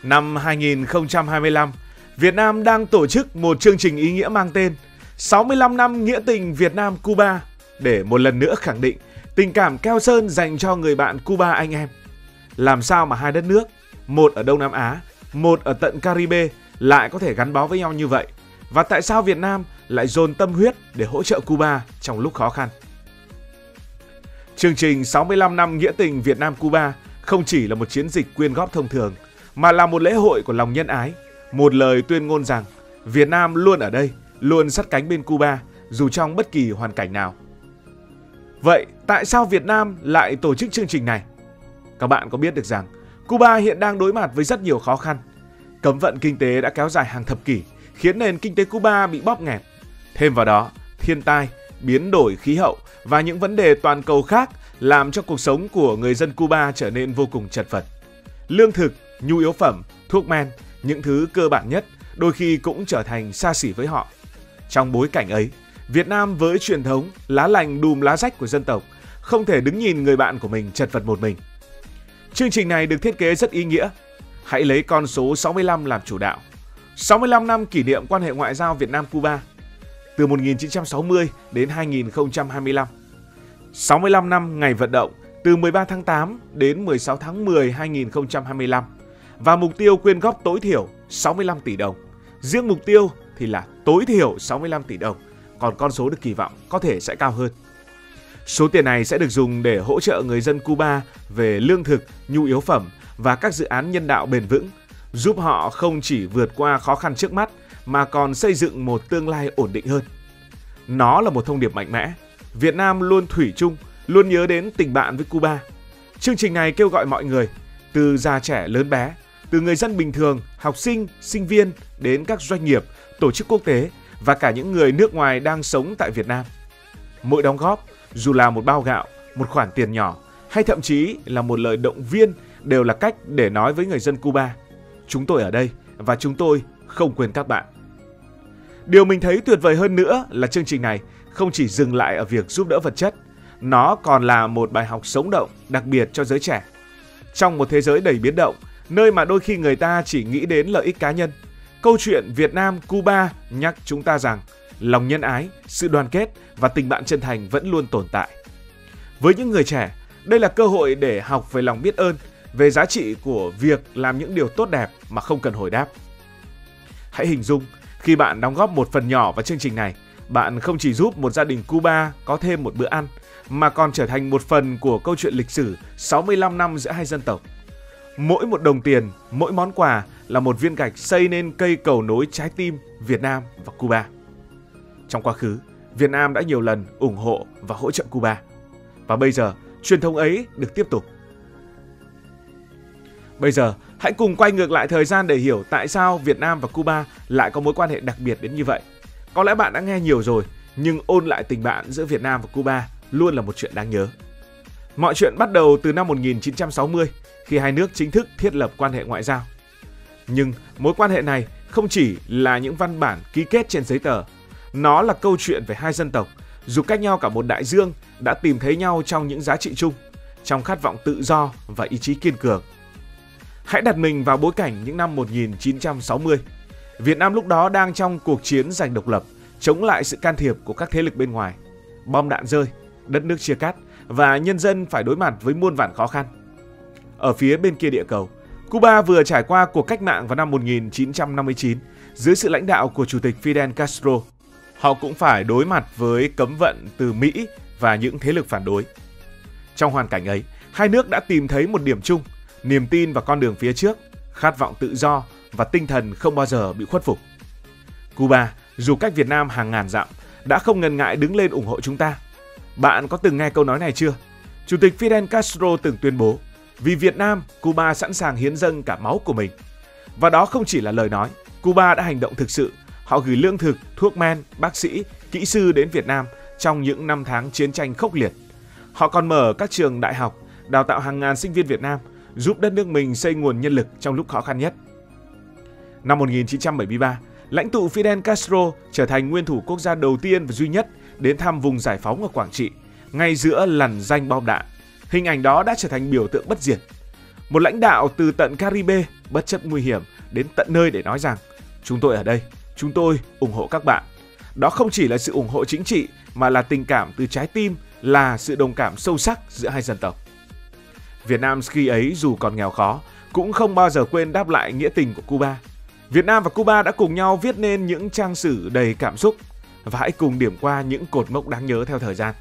Năm 2025, Việt Nam đang tổ chức một chương trình ý nghĩa mang tên 65 năm nghĩa tình Việt Nam-Cuba để một lần nữa khẳng định tình cảm keo sơn dành cho người bạn Cuba anh em. Làm sao mà hai đất nước, một ở Đông Nam Á, một ở tận Caribe lại có thể gắn bó với nhau như vậy? Và tại sao Việt Nam lại dồn tâm huyết để hỗ trợ Cuba trong lúc khó khăn? Chương trình 65 năm nghĩa tình Việt Nam-Cuba không chỉ là một chiến dịch quyên góp thông thường, mà là một lễ hội của lòng nhân ái, một lời tuyên ngôn rằng Việt Nam luôn ở đây, luôn sát cánh bên Cuba, dù trong bất kỳ hoàn cảnh nào. Vậy tại sao Việt Nam lại tổ chức chương trình này? Các bạn có biết được rằng Cuba hiện đang đối mặt với rất nhiều khó khăn. Cấm vận kinh tế đã kéo dài hàng thập kỷ, khiến nền kinh tế Cuba bị bóp nghẹt. Thêm vào đó, thiên tai, biến đổi khí hậu và những vấn đề toàn cầu khác làm cho cuộc sống của người dân Cuba trở nên vô cùng chật vật. Lương thực, nhu yếu phẩm, thuốc men, những thứ cơ bản nhất đôi khi cũng trở thành xa xỉ với họ. Trong bối cảnh ấy, Việt Nam với truyền thống lá lành đùm lá rách của dân tộc không thể đứng nhìn người bạn của mình chật vật một mình. Chương trình này được thiết kế rất ý nghĩa. Hãy lấy con số 65 làm chủ đạo. 65 năm kỷ niệm quan hệ ngoại giao Việt Nam-Cuba từ 1960 đến 2025. 65 năm ngày vận động từ 13 tháng 8 đến 16 tháng 10 2025 và mục tiêu quyên góp tối thiểu 65 tỷ đồng. Riêng mục tiêu thì là tối thiểu 65 tỷ đồng, còn con số được kỳ vọng có thể sẽ cao hơn. Số tiền này sẽ được dùng để hỗ trợ người dân Cuba về lương thực, nhu yếu phẩm và các dự án nhân đạo bền vững, giúp họ không chỉ vượt qua khó khăn trước mắt mà còn xây dựng một tương lai ổn định hơn. Nó là một thông điệp mạnh mẽ. Việt Nam luôn thủy chung, luôn nhớ đến tình bạn với Cuba. Chương trình này kêu gọi mọi người, từ già trẻ lớn bé, từ người dân bình thường, học sinh, sinh viên đến các doanh nghiệp, tổ chức quốc tế và cả những người nước ngoài đang sống tại Việt Nam. Mỗi đóng góp, dù là một bao gạo, một khoản tiền nhỏ hay thậm chí là một lời động viên đều là cách để nói với người dân Cuba: chúng tôi ở đây và chúng tôi không quên các bạn. Điều mình thấy tuyệt vời hơn nữa là chương trình này không chỉ dừng lại ở việc giúp đỡ vật chất, nó còn là một bài học sống động đặc biệt cho giới trẻ. Trong một thế giới đầy biến động, nơi mà đôi khi người ta chỉ nghĩ đến lợi ích cá nhân, câu chuyện Việt Nam-Cuba nhắc chúng ta rằng lòng nhân ái, sự đoàn kết và tình bạn chân thành vẫn luôn tồn tại. Với những người trẻ, đây là cơ hội để học về lòng biết ơn, về giá trị của việc làm những điều tốt đẹp mà không cần hồi đáp. Hãy hình dung, khi bạn đóng góp một phần nhỏ vào chương trình này, bạn không chỉ giúp một gia đình Cuba có thêm một bữa ăn, mà còn trở thành một phần của câu chuyện lịch sử 65 năm giữa hai dân tộc. Mỗi một đồng tiền, mỗi món quà là một viên gạch xây nên cây cầu nối trái tim Việt Nam và Cuba. Trong quá khứ, Việt Nam đã nhiều lần ủng hộ và hỗ trợ Cuba. Và bây giờ, truyền thống ấy được tiếp tục. Bây giờ, hãy cùng quay ngược lại thời gian để hiểu tại sao Việt Nam và Cuba lại có mối quan hệ đặc biệt đến như vậy. Có lẽ bạn đã nghe nhiều rồi, nhưng ôn lại tình bạn giữa Việt Nam và Cuba luôn là một chuyện đáng nhớ. Mọi chuyện bắt đầu từ năm 1960, khi hai nước chính thức thiết lập quan hệ ngoại giao. Nhưng mối quan hệ này không chỉ là những văn bản ký kết trên giấy tờ. Nó là câu chuyện về hai dân tộc, dù cách nhau cả một đại dương, đã tìm thấy nhau trong những giá trị chung, trong khát vọng tự do và ý chí kiên cường. Hãy đặt mình vào bối cảnh những năm 1960. Việt Nam lúc đó đang trong cuộc chiến giành độc lập, chống lại sự can thiệp của các thế lực bên ngoài. Bom đạn rơi, đất nước chia cắt và nhân dân phải đối mặt với muôn vàn khó khăn. Ở phía bên kia địa cầu, Cuba vừa trải qua cuộc cách mạng vào năm 1959 dưới sự lãnh đạo của Chủ tịch Fidel Castro. Họ cũng phải đối mặt với cấm vận từ Mỹ và những thế lực phản đối. Trong hoàn cảnh ấy, hai nước đã tìm thấy một điểm chung, niềm tin vào con đường phía trước, khát vọng tự do và tinh thần không bao giờ bị khuất phục. Cuba, dù cách Việt Nam hàng ngàn dặm, đã không ngần ngại đứng lên ủng hộ chúng ta. Bạn có từng nghe câu nói này chưa? Chủ tịch Fidel Castro từng tuyên bố, vì Việt Nam, Cuba sẵn sàng hiến dâng cả máu của mình. Và đó không chỉ là lời nói, Cuba đã hành động thực sự. Họ gửi lương thực, thuốc men, bác sĩ, kỹ sư đến Việt Nam trong những năm tháng chiến tranh khốc liệt. Họ còn mở các trường đại học, đào tạo hàng ngàn sinh viên Việt Nam, giúp đất nước mình xây nguồn nhân lực trong lúc khó khăn nhất. Năm 1973, lãnh tụ Fidel Castro trở thành nguyên thủ quốc gia đầu tiên và duy nhất đến thăm vùng giải phóng ở Quảng Trị, ngay giữa lằn ranh bom đạn. Hình ảnh đó đã trở thành biểu tượng bất diệt. Một lãnh đạo từ tận Caribe bất chấp nguy hiểm đến tận nơi để nói rằng chúng tôi ở đây, chúng tôi ủng hộ các bạn. Đó không chỉ là sự ủng hộ chính trị mà là tình cảm từ trái tim, là sự đồng cảm sâu sắc giữa hai dân tộc. Việt Nam khi ấy dù còn nghèo khó cũng không bao giờ quên đáp lại nghĩa tình của Cuba. Việt Nam và Cuba đã cùng nhau viết nên những trang sử đầy cảm xúc và hãy cùng điểm qua những cột mốc đáng nhớ theo thời gian.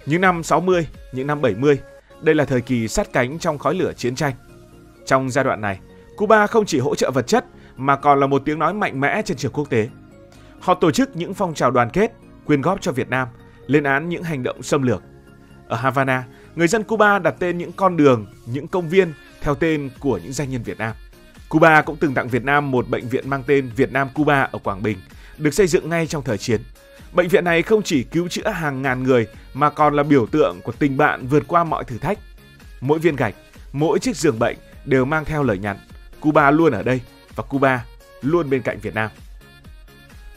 Những năm 60, những năm 70, đây là thời kỳ sát cánh trong khói lửa chiến tranh. Trong giai đoạn này, Cuba không chỉ hỗ trợ vật chất mà còn là một tiếng nói mạnh mẽ trên trường quốc tế. Họ tổ chức những phong trào đoàn kết, quyên góp cho Việt Nam, lên án những hành động xâm lược. Ở Havana, người dân Cuba đặt tên những con đường, những công viên theo tên của những danh nhân Việt Nam. Cuba cũng từng tặng Việt Nam một bệnh viện mang tên Việt Nam Cuba ở Quảng Bình, được xây dựng ngay trong thời chiến. Bệnh viện này không chỉ cứu chữa hàng ngàn người mà còn là biểu tượng của tình bạn vượt qua mọi thử thách. Mỗi viên gạch, mỗi chiếc giường bệnh đều mang theo lời nhắn: Cuba luôn ở đây và Cuba luôn bên cạnh Việt Nam.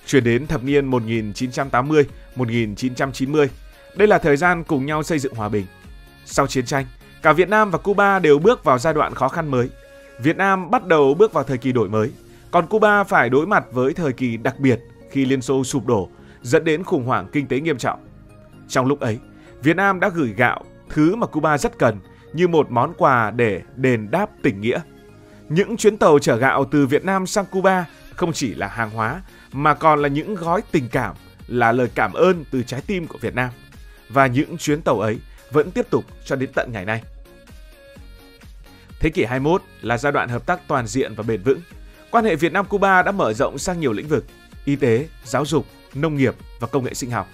Chuyển đến thập niên 1980-1990, đây là thời gian cùng nhau xây dựng hòa bình. Sau chiến tranh, cả Việt Nam và Cuba đều bước vào giai đoạn khó khăn mới. Việt Nam bắt đầu bước vào thời kỳ đổi mới, còn Cuba phải đối mặt với thời kỳ đặc biệt khi Liên Xô sụp đổ, dẫn đến khủng hoảng kinh tế nghiêm trọng. Trong lúc ấy, Việt Nam đã gửi gạo, thứ mà Cuba rất cần, như một món quà để đền đáp tình nghĩa. Những chuyến tàu chở gạo từ Việt Nam sang Cuba không chỉ là hàng hóa, mà còn là những gói tình cảm, là lời cảm ơn từ trái tim của Việt Nam. Và những chuyến tàu ấy vẫn tiếp tục cho đến tận ngày nay. Thế kỷ 21 là giai đoạn hợp tác toàn diện và bền vững. Quan hệ Việt Nam-Cuba đã mở rộng sang nhiều lĩnh vực: y tế, giáo dục, nông nghiệp và công nghệ sinh học.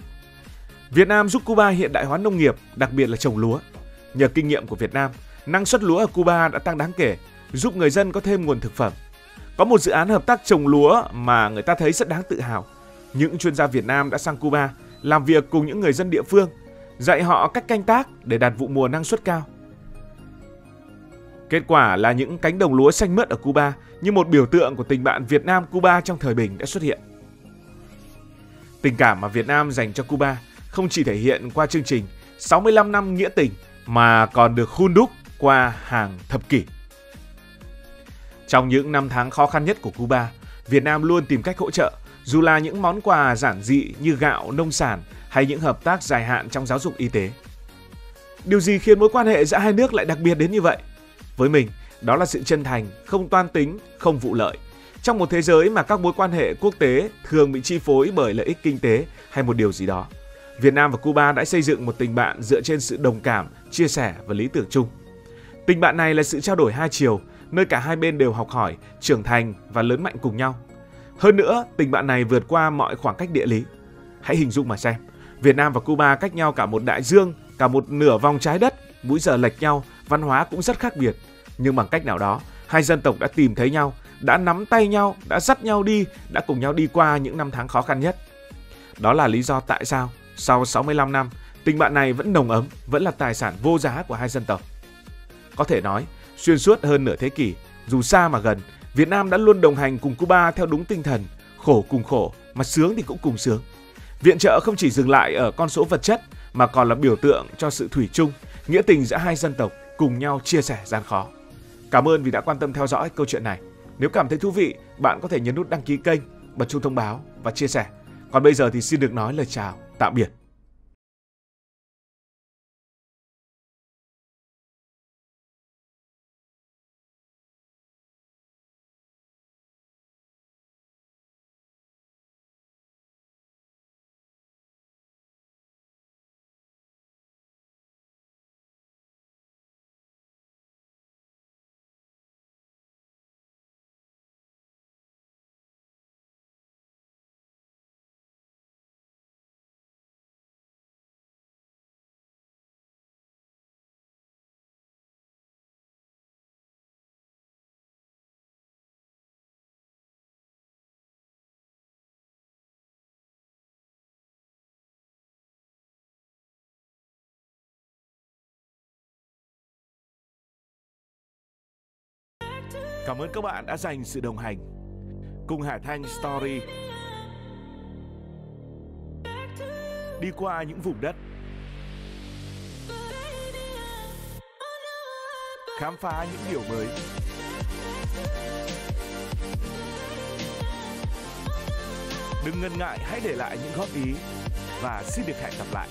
Việt Nam giúp Cuba hiện đại hóa nông nghiệp, đặc biệt là trồng lúa. Nhờ kinh nghiệm của Việt Nam, năng suất lúa ở Cuba đã tăng đáng kể, giúp người dân có thêm nguồn thực phẩm. Có một dự án hợp tác trồng lúa mà người ta thấy rất đáng tự hào. Những chuyên gia Việt Nam đã sang Cuba làm việc cùng những người dân địa phương, dạy họ cách canh tác để đạt vụ mùa năng suất cao. Kết quả là những cánh đồng lúa xanh mướt ở Cuba như một biểu tượng của tình bạn Việt Nam-Cuba trong thời bình đã xuất hiện. Tình cảm mà Việt Nam dành cho Cuba không chỉ thể hiện qua chương trình 65 năm nghĩa tình mà còn được hun đúc qua hàng thập kỷ. Trong những năm tháng khó khăn nhất của Cuba, Việt Nam luôn tìm cách hỗ trợ, dù là những món quà giản dị như gạo, nông sản hay những hợp tác dài hạn trong giáo dục y tế. Điều gì khiến mối quan hệ giữa hai nước lại đặc biệt đến như vậy? Với mình, đó là sự chân thành, không toan tính, không vụ lợi. Trong một thế giới mà các mối quan hệ quốc tế thường bị chi phối bởi lợi ích kinh tế hay một điều gì đó, Việt Nam và Cuba đã xây dựng một tình bạn dựa trên sự đồng cảm, chia sẻ và lý tưởng chung. Tình bạn này là sự trao đổi hai chiều, nơi cả hai bên đều học hỏi, trưởng thành và lớn mạnh cùng nhau. Hơn nữa, tình bạn này vượt qua mọi khoảng cách địa lý. Hãy hình dung mà xem, Việt Nam và Cuba cách nhau cả một đại dương, cả một nửa vòng trái đất, múi giờ lệch nhau, văn hóa cũng rất khác biệt. Nhưng bằng cách nào đó, hai dân tộc đã tìm thấy nhau, đã nắm tay nhau, đã dắt nhau đi, đã cùng nhau đi qua những năm tháng khó khăn nhất. Đó là lý do tại sao, sau 65 năm, tình bạn này vẫn nồng ấm, vẫn là tài sản vô giá của hai dân tộc. Có thể nói, xuyên suốt hơn nửa thế kỷ, dù xa mà gần, Việt Nam đã luôn đồng hành cùng Cuba theo đúng tinh thần khổ cùng khổ, mà sướng thì cũng cùng sướng. Viện trợ không chỉ dừng lại ở con số vật chất mà còn là biểu tượng cho sự thủy chung, nghĩa tình giữa hai dân tộc cùng nhau chia sẻ gian khó. Cảm ơn vì đã quan tâm theo dõi câu chuyện này. Nếu cảm thấy thú vị, bạn có thể nhấn nút đăng ký kênh, bật chuông thông báo và chia sẻ. Còn bây giờ thì xin được nói lời chào, tạm biệt. Cảm ơn các bạn đã dành sự đồng hành cùng Hải Thanh Story đi qua những vùng đất, khám phá những điều mới, Đừng ngần ngại, hãy để lại những góp ý và xin được hẹn gặp lại.